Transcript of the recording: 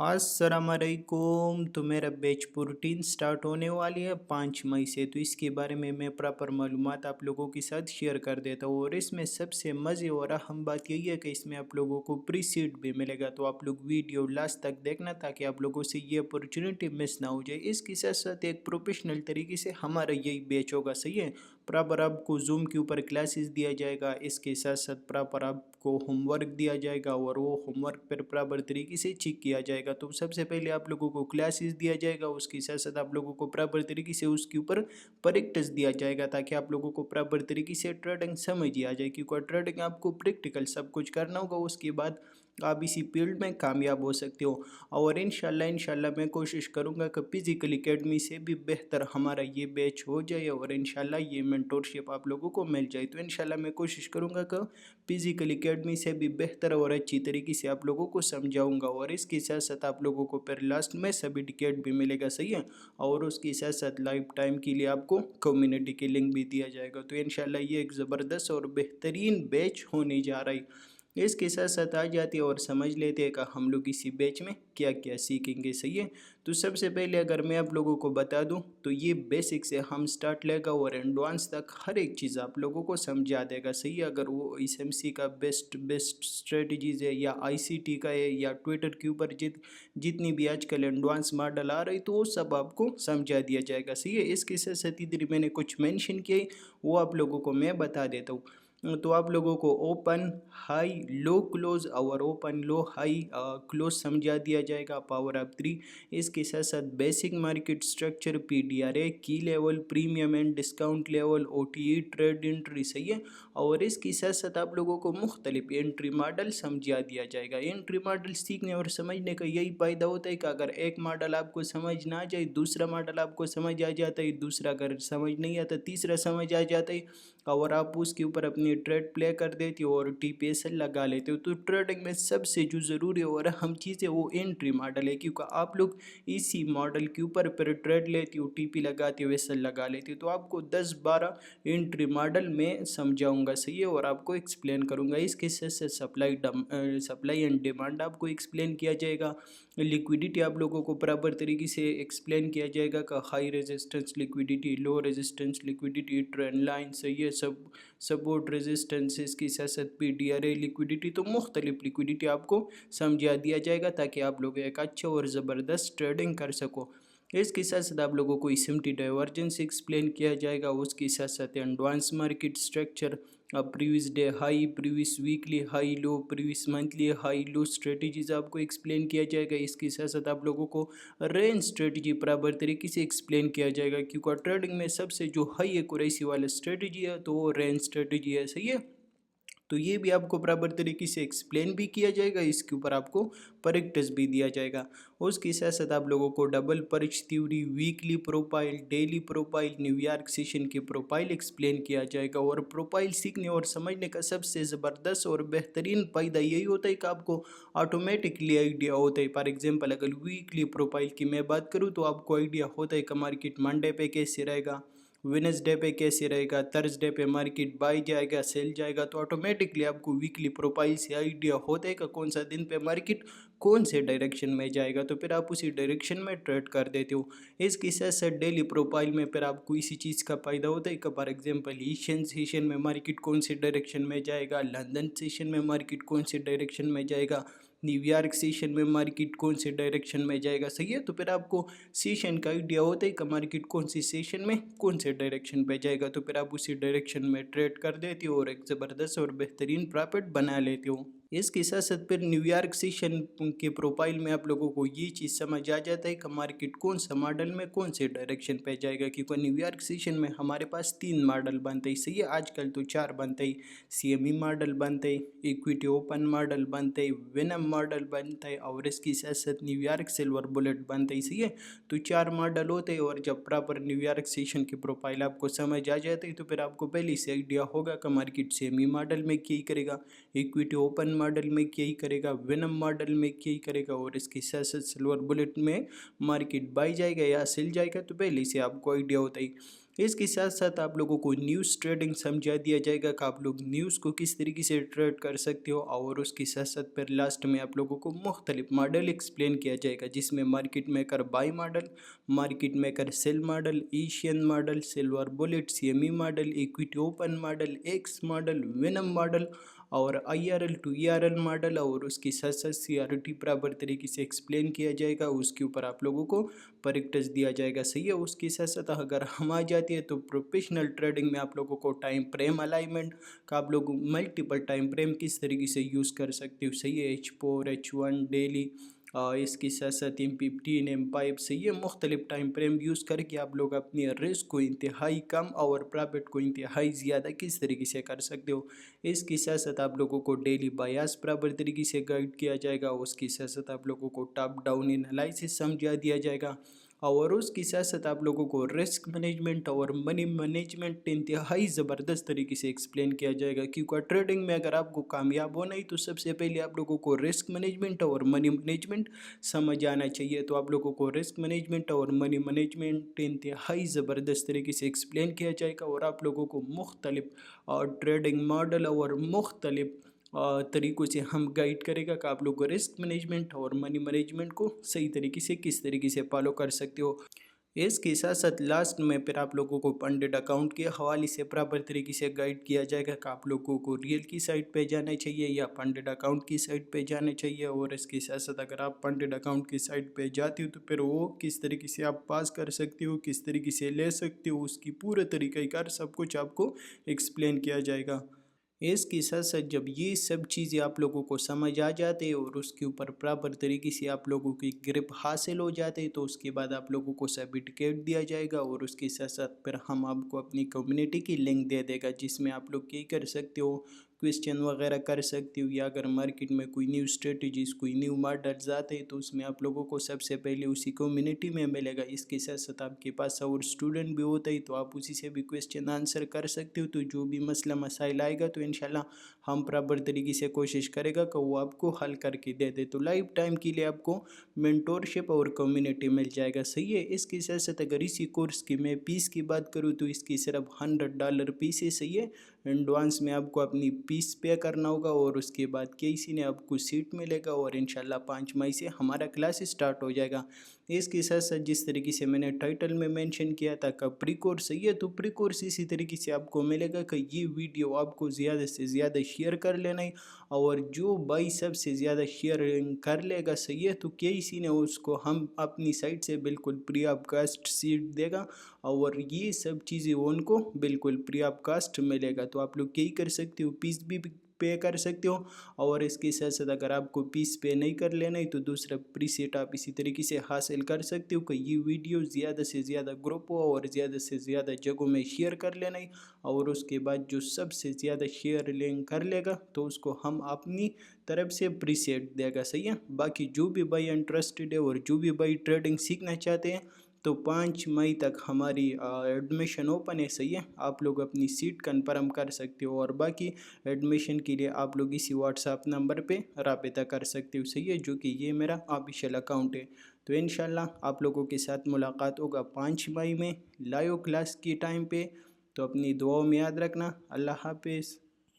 अस्सलामुअलैकुम। तो मेरा बैच प्रोटीन स्टार्ट होने वाली है 5 मई से। तो इसके बारे में मैं प्रॉपर मालूमात आप लोगों के साथ शेयर कर देता हूँ। और इसमें सबसे मज़े और अहम बात यही है कि इसमें आप लोगों को प्री सीड भी मिलेगा। तो आप लोग वीडियो लास्ट तक देखना ताकि आप लोगों से ये अपॉर्चुनिटी मिस ना हो जाए। इसके साथ साथ एक प्रोफेशनल तरीके से हमारा यही बैच होगा, सही है। प्रॉपर आपको जूम के ऊपर क्लासेस दिया जाएगा। इसके साथ साथ प्रॉपर आपको होमवर्क दिया जाएगा और वो होमवर्क पर प्रॉपर तरीके से चेक किया जाएगा। तो सबसे पहले आप लोगों को क्लासेस दिया जाएगा, उसके साथ साथ आप लोगों को प्रॉपर तरीके से उसके ऊपर प्रैक्टिस दिया जाएगा ताकि आप लोगों को प्रॉपर तरीके से ट्रेडिंग समझ आ जाए। क्योंकि ट्रेडिंग आपको प्रैक्टिकल सब कुछ करना होगा, उसके बाद आप इसी फील्ड में कामयाब हो सकते हो। और इंशाल्लाह मैं कोशिश करूँगा कि फिजिकल एकेडमी से भी बेहतर हमारा ये बैच हो जाए और इंशाल्लाह ये मेंटोरशिप आप लोगों को मिल जाए। तो इंशाल्लाह मैं कोशिश करूँगा कि फिजिकल एकेडमी से भी बेहतर और अच्छी तरीके से आप लोगों को समझाऊंगा। और इसके साथ साथ आप लोगों को फिर लास्ट में सर्टिफिकेट भी मिलेगा, सही है। और उसके साथ साथ लाइफ टाइम के लिए आपको कम्युनिटी की लिंक भी दिया जाएगा। तो इंशाल्लाह ये एक ज़बरदस्त और बेहतरीन बैच होने जा रही। इसके साथ साथ आ जाते हैं और समझ लेते हैं कि हम लोग इसी बैच में क्या क्या सीखेंगे, सही है। तो सबसे पहले अगर मैं आप लोगों को बता दूं तो ये बेसिक से हम स्टार्ट लेगा और एडवांस तक हर एक चीज़ आप लोगों को समझा देगा, सही है। अगर वो एसएमसी का बेस्ट स्ट्रेटजीज है या आईसीटी का है या ट्विटर के ऊपर जितनी भी आजकल एडवांस मॉडल आ रही तो वो सब आपको समझा दिया जाएगा, सही है। इसके साथ साथ इधर मैंने कुछ मेंशन किए, वो आप लोगों को मैं बता देता हूँ। तो आप लोगों को ओपन हाई लो क्लोज और ओपन लो हाई क्लोज समझा दिया जाएगा, पावर ऑफ 3। इसके साथ साथ basic market structure, PDRA, key level, premium and discount level, OTE, trade entry, सही है। और इसके साथ साथ आप लोगों को मुख्तलिफ एंट्री मॉडल समझा दिया जाएगा। एंट्री मॉडल सीखने और समझने का यही फ़ायदा होता है कि अगर एक मॉडल आपको समझ ना आ जाए दूसरा मॉडल आपको समझ आ जाता है, दूसरा अगर समझ नहीं आता तीसरा समझ आ जाता है। और आप उसके ऊपर अपनी ट्रेड प्ले कर देते हो और टीपीएसएल लगा लेते हो। तो ट्रेडिंग में सबसे जो ज़रूरी और अहम चीज़ है वो एंट्री मॉडल है, क्योंकि आप लोग इसी मॉडल के ऊपर फिर ट्रेड लेते हो, टीपी लगाते हो, एसएल लगा लेते हो। तो आपको 10-12 एंट्री मॉडल में समझाऊंगा, सही है, और आपको एक्सप्लेन करूंगा। इसके साथ सप्लाई एंड डिमांड आपको एक्सप्लेन किया जाएगा। लिक्विडिटी आप लोगों को बराबर तरीके से एक्सप्लेन किया जाएगा का high resistance liquidity, low resistance liquidity, trend line, सही है, सब सपोर्ट रेजिस्टेंस, इसके साथ साथ पीडीआरए लिक्विडिटी। तो मुख्तलिफ लिक्विडिटी आपको समझा दिया जाएगा ताकि आप लोग एक अच्छा और ज़बरदस्त ट्रेडिंग कर सको। इसके साथ साथ आप लोगों को एसएमटी डाइवर्जेंस एक्सप्लेन किया जाएगा। उसके साथ साथ advance market structure, previous day high, previous weekly high low, previous monthly high low strategies आपको एक्सप्लेन किया जाएगा। इसके साथ साथ आप लोगों को रेंज स्ट्रेटजी बराबर तरीके से एक्सप्लेन किया जाएगा, क्योंकि ट्रेडिंग में सबसे जो हाई एक्यूरेसी वाला स्ट्रेटजी है तो वो रेंज स्ट्रेटजी है, सही है। तो ये भी आपको बराबर तरीके से एक्सप्लेन भी किया जाएगा, इसके ऊपर आपको प्रैक्टिस भी दिया जाएगा। उसके साथ साथ आप लोगों को double perch theory, weekly profile, daily profile, New York session की प्रोफाइल एक्सप्लेन किया जाएगा। और प्रोफाइल सीखने और समझने का सबसे ज़बरदस्त और बेहतरीन फ़ायदा यही होता है कि आपको ऑटोमेटिकली आइडिया होता है। फॉर एग्जांपल अगर वीकली प्रोफाइल की मैं बात करूँ तो आपको आइडिया होता है कि मार्केट मंडे पे कैसे रहेगा, वेडनेसडे पे कैसे रहेगा, थर्सडे पे मार्केट बाई जाएगा सेल जाएगा। तो ऑटोमेटिकली आपको वीकली प्रोफाइल से आइडिया होता है कि कौन सा दिन पे मार्केट कौन से डायरेक्शन में जाएगा, तो फिर आप उसी डायरेक्शन में ट्रेड कर देते हो। इसके साथ साथ डेली प्रोफाइल में फिर आपको इसी चीज़ का फ़ायदा होता है कि फॉर एग्जांपल एशियन सेशन में मार्केट कौन से डायरेक्शन में जाएगा, लंदन सेशन में मार्केट कौन से डायरेक्शन में जाएगा, न्यूयॉर्क सेशन में मार्केट कौन से डायरेक्शन में जाएगा, सही है। तो फिर आपको सेशन का आइडिया होता है कि मार्केट कौन सी सेशन में कौन से डायरेक्शन पे जाएगा, तो फिर आप उसी डायरेक्शन में ट्रेड कर देते हो और एक ज़बरदस्त और बेहतरीन प्रॉफिट बना लेते हो। इसके साथ साथ फिर न्यूयॉर्क सेशन के प्रोफाइल में आप लोगों को ये चीज़ समझ आ जाता है कि मार्केट कौन सा मॉडल में कौन से डायरेक्शन पे जाएगा, क्योंकि न्यूयॉर्क सेशन में हमारे पास 3 मॉडल बनते हैं, सही है। आजकल तो 4 बनते हैं, सीएमई मॉडल बनते हैं, इक्विटी ओपन मॉडल बनते हैं, विनम मॉडल बनता है और इसके साथ साथ न्यूयॉर्क सिल्वर बुलेट बनते हैं, सही है। तो 4 मॉडल होते हैं और जब प्रॉपर न्यूयॉर्क सेशन की प्रोफाइल आपको समझ आ जाती है तो फिर आपको पहले से आइडिया होगा कि मार्केट सेमी मॉडल में क्या करेगा, इक्विटी ओपन मॉडल में यही करेगा, वेनम मॉडल में यही करेगा, और इसके साथ साथ सिल्वर बुलेट में मार्केट बाई जाएगा या सेल जाएगा, तो पहले से आपको आइडिया होता ही। इसके साथ साथ आप लोगों को न्यूज़ ट्रेडिंग समझा दिया जाएगा कि आप लोग न्यूज़ को किस तरीके से ट्रेड कर सकते हो, और उसके साथ साथ फिर लास्ट में आप लोगों को मुख्तलिफ मॉडल एक्सप्लेन किया जाएगा, जिसमें market maker buy model, market maker sell model, Asian model, silver bullet, CME model, equity open model, X model, venom model, और IRL टू ERL मॉडल, और उसके साथ साथ CRT बराबर तरीके से एक्सप्लेन किया जाएगा। उसके ऊपर आप लोगों को प्रैक्टिस दिया जाएगा, सही है। उसके साथ साथ अगर हम आ जाते हैं तो प्रोफेशनल ट्रेडिंग में आप लोगों को टाइम फ्रेम अलाइनमेंट का आप लोग मल्टीपल टाइम फ्रेम किस तरीके से यूज़ कर सकते हो, सही है। H4 H1 डेली, इसके साथ साथ M15 M5, सही है। मुख्तलिफ टाइम फ्रेम यूज़ करके आप लोग अपनी रिस्क को इंतहाई कम और प्रॉफिट को इंतहाई ज़्यादा किस तरीके से कर सकते हो। इसके साथ साथ आप लोगों को डेली बायास बराबर तरीके से गाइड किया जाएगा। उसके साथ साथ आप लोगों को टॉप डाउन एनालिसिस समझा दिया जाएगा, और उसके साथ साथ आप लोगों को रिस्क मैनेजमेंट और मनी मैनेजमेंट इंतहाई ज़बरदस्त तरीके से एक्सप्लेन किया जाएगा। क्योंकि ट्रेडिंग में अगर आपको कामयाब होना ही तो सबसे पहले आप लोगों को रिस्क मैनेजमेंट और मनी मैनेजमेंट समझ आना चाहिए। तो आप लोगों को रिस्क मैनेजमेंट और मनी मैनेजमेंट इंतहाई ज़बरदस्त तरीके से एक्सप्लेन किया जाएगा, और आप लोगों को मुख्तलिफ ट्रेडिंग मॉडल और मुख्तलिफ तरीक़ों से हम गाइड करेगा कि आप लोग रिस्क मैनेजमेंट और मनी मैनेजमेंट को सही तरीके से किस तरीके से फॉलो कर सकते हो। इसके साथ साथ लास्ट में फिर आप लोगों को फंडेड अकाउंट के हवाले से प्रॉपर तरीके से गाइड किया जाएगा कि आप लोगों को रियल की साइट पे जाना चाहिए या फंडेड अकाउंट की साइट पे जाना चाहिए। और इसके साथ साथ अगर आप फंडेड अकाउंट की साइट पे जाते हो तो फिर वो किस तरीके से आप पास कर सकते हो, किस तरीके से ले सकते हो, उसकी पूरे तरीक़ाकार सब कुछ आपको एक्सप्लेन किया जाएगा। इसके साथ साथ जब ये सब चीज़ें आप लोगों को समझ आ जाते हैं और उसके ऊपर प्रॉपर तरीके से आप लोगों की ग्रिप हासिल हो जाते हैं, तो उसके बाद आप लोगों को सर्टिफिकेट दिया जाएगा, और उसके साथ साथ फिर हम आपको अपनी कम्युनिटी की लिंक दे देगा, जिसमें आप लोग क्या कर सकते हो, क्वेश्चन वगैरह कर सकते हो, या अगर मार्केट में कोई न्यू स्ट्रेटजीज कोई न्यू मॉडल्स आते हैं तो उसमें आप लोगों को सबसे पहले उसी कम्युनिटी में मिलेगा। इसके साथ साथ आपके पास और स्टूडेंट भी होता है तो आप उसी से भी क्वेश्चन आंसर कर सकते हो। तो जो भी मसला मसाइल आएगा तो इंशाल्लाह हम प्रॉपर तरीके से कोशिश करेगा कि वो आपको हल करके दे दे। तो लाइफ टाइम के लिए आपको मेंटोरशिप और कम्युनिटी मिल जाएगा, सही है। इसके साथ साथ अगर इसी कोर्स की मैं फीस की बात करूँ तो इसकी सिर्फ $100 फीस है, सही है। एडवांस में आपको अपनी फीस पे करना होगा, और उसके बाद केसी ने आपको सीट मिलेगा, और इंशाल्लाह 5 मई से हमारा क्लास स्टार्ट हो जाएगा। इसके साथ साथ जिस तरीके से मैंने टाइटल में मेंशन किया था कि प्री कोर्स, सही है, तो प्री कोर्स इसी तरीके से आपको मिलेगा कि ये वीडियो आपको ज़्यादा से ज़्यादा शेयर कर लेना है, और जो भाई सबसे ज़्यादा शेयर कर लेगा, सही है, तो केसी ने उसको हम अपनी साइड से बिल्कुल फ्री ऑफ कास्ट सीट देगा, और ये सब चीज़ें उनको बिल्कुल फ्री ऑफ कास्ट मिलेगा। तो आप लोग यही कर सकते हो, फीस भी पे कर सकते हो, और इसके साथ साथ अगर आपको फीस पे नहीं कर लेना है तो दूसरा फ्री सीट आप इसी तरीके से हासिल कर सकते हो कि ये वीडियो ज़्यादा से ज़्यादा ग्रुप हो और ज़्यादा से ज़्यादा जगहों में शेयर कर लेना है, और उसके बाद जो सबसे ज़्यादा शेयर लिंक कर लेगा तो उसको हम अपनी तरफ से फ्री सीट देगा, सही है। बाकी जो भी भाई इंटरेस्टेड है और जो भी भाई ट्रेडिंग सीखना चाहते हैं तो 5 मई तक हमारी एडमिशन ओपन है, सही है। आप लोग अपनी सीट कन्फर्म कर सकते हो, और बाकी एडमिशन के लिए आप लोग इसी व्हाट्सएप नंबर पे राब्ता कर सकते हो, सही है, जो कि ये मेरा ऑफिशियल अकाउंट है। तो इंशाल्लाह आप लोगों के साथ मुलाकात होगा 5 मई में लाइव क्लास के टाइम पे। तो अपनी दुआओं में याद रखना। अल्लाह हाफिज़।